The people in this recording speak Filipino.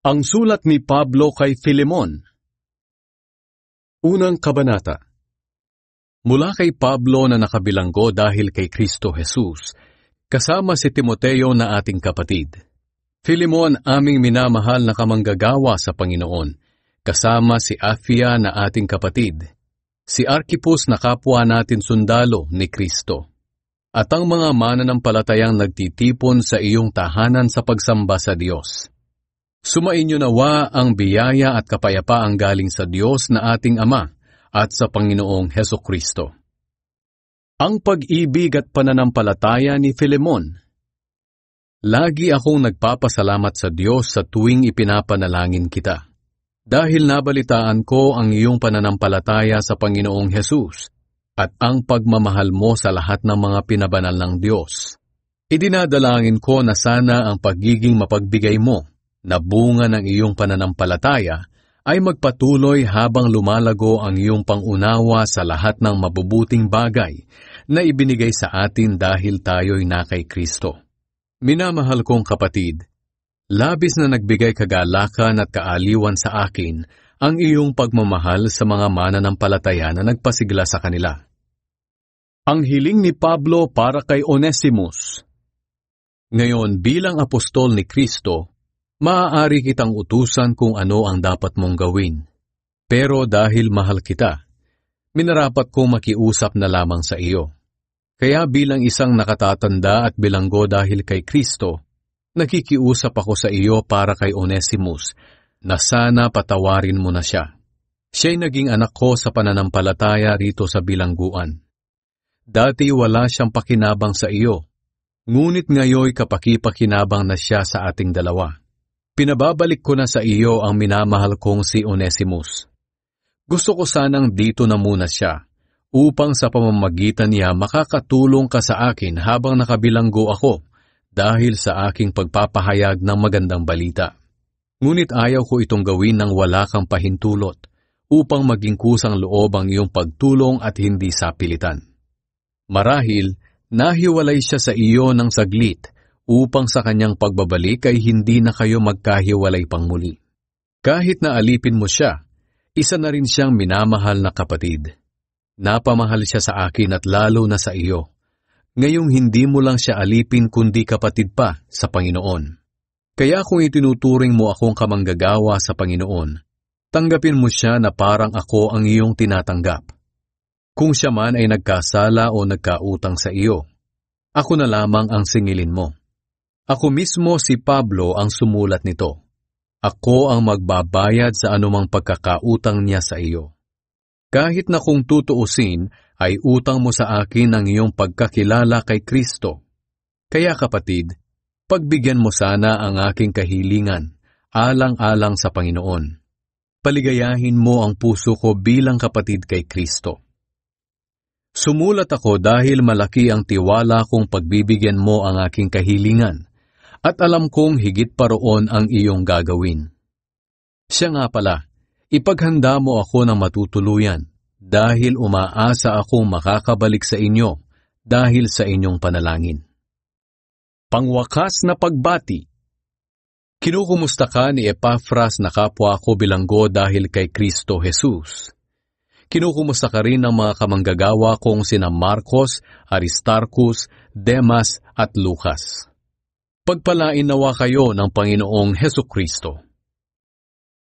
Ang sulat ni Pablo kay Filemon. Unang kabanata. Mula kay Pablo na nakabilanggo dahil kay Kristo Jesus, kasama si Timoteo na ating kapatid. Filemon, aming minamahal na kamanggagawa sa Panginoon, kasama si Apphia na ating kapatid, si Archippus na kapwa natin sundalo ni Kristo, at ang mga mananampalatayang nagtitipon sa iyong tahanan sa pagsamba sa Diyos. Sumainyo nawa ang biyaya at kapayapaang galing sa Diyos na ating Ama at sa Panginoong Hesukristo. Ang pag-ibig at pananampalataya ni Filemon. Lagi akong nagpapasalamat sa Diyos sa tuwing ipinapanalangin kita, dahil nabalitaan ko ang iyong pananampalataya sa Panginoong Hesus at ang pagmamahal mo sa lahat ng mga pinabanal ng Diyos. Idinadalangin ko na sana ang pagiging mapagbigay mo na bunga ng iyong pananampalataya ay magpatuloy habang lumalago ang iyong pangunawa sa lahat ng mabubuting bagay na ibinigay sa atin dahil tayo'y na kay Kristo. Minamahal kong kapatid, labis na nagbigay kagalakan at kaaliwan sa akin ang iyong pagmamahal sa mga mananampalataya na nagpasigla sa kanila. Ang hiling ni Pablo para kay Onesimus. Ngayon bilang apostol ni Kristo, maaari kitang utusan kung ano ang dapat mong gawin. Pero dahil mahal kita, minarapat kong makiusap na lamang sa iyo. Kaya bilang isang nakatatanda at bilanggo dahil kay Kristo, nakikiusap ako sa iyo para kay Onesimus na sana patawarin mo na siya. Siya'y naging anak ko sa pananampalataya rito sa bilangguan. Dati wala siyang pakinabang sa iyo, ngunit ngayoy kapaki-pakinabang na siya sa ating dalawa. Pinababalik ko na sa iyo ang minamahal kong si Onesimus. Gusto ko sanang dito na muna siya, upang sa pamamagitan niya makakatulong ka sa akin habang nakabilanggo ako dahil sa aking pagpapahayag ng magandang balita. Ngunit ayaw ko itong gawin nang wala kang pahintulot, upang maging kusang loob ang iyong pagtulong at hindi sapilitan. Marahil, nahiwalay siya sa iyo ng saglit, upang sa kanyang pagbabalik ay hindi na kayo magkahiwalay pang muli. Kahit na alipin mo siya, isa na rin siyang minamahal na kapatid. Napamahal siya sa akin at lalo na sa iyo. Ngayong hindi mo lang siya alipin kundi kapatid pa sa Panginoon. Kaya kung itinuturing mo akong kamanggagawa sa Panginoon, tanggapin mo siya na parang ako ang iyong tinatanggap. Kung siya man ay nagkasala o nagkautang sa iyo, ako na lamang ang singilin mo. Ako mismo si Pablo ang sumulat nito. Ako ang magbabayad sa anumang pagkakautang niya sa iyo. Kahit na kung tutuusin, ay utang mo sa akin ang iyong pagkakilala kay Kristo. Kaya kapatid, pagbigyan mo sana ang aking kahilingan, alang-alang sa Panginoon. Paligayahin mo ang puso ko bilang kapatid kay Kristo. Sumulat ako dahil malaki ang tiwala kong pagbibigyan mo ang aking kahilingan, at alam kong higit pa roon ang iyong gagawin. Siya nga pala, ipaghanda mo ako ng matutuluyan, dahil umaasa akong makakabalik sa inyo dahil sa inyong panalangin. Pangwakas na pagbati. Kinukumusta ka ni Epaphras na kapwa ko bilanggo dahil kay Kristo Jesus. Kinukumusta ka rin ng mga kamanggagawa kong sina Marcos, Aristarchus, Demas at Lucas. Pagpalain nawa kayo ng Panginoong Hesukristo.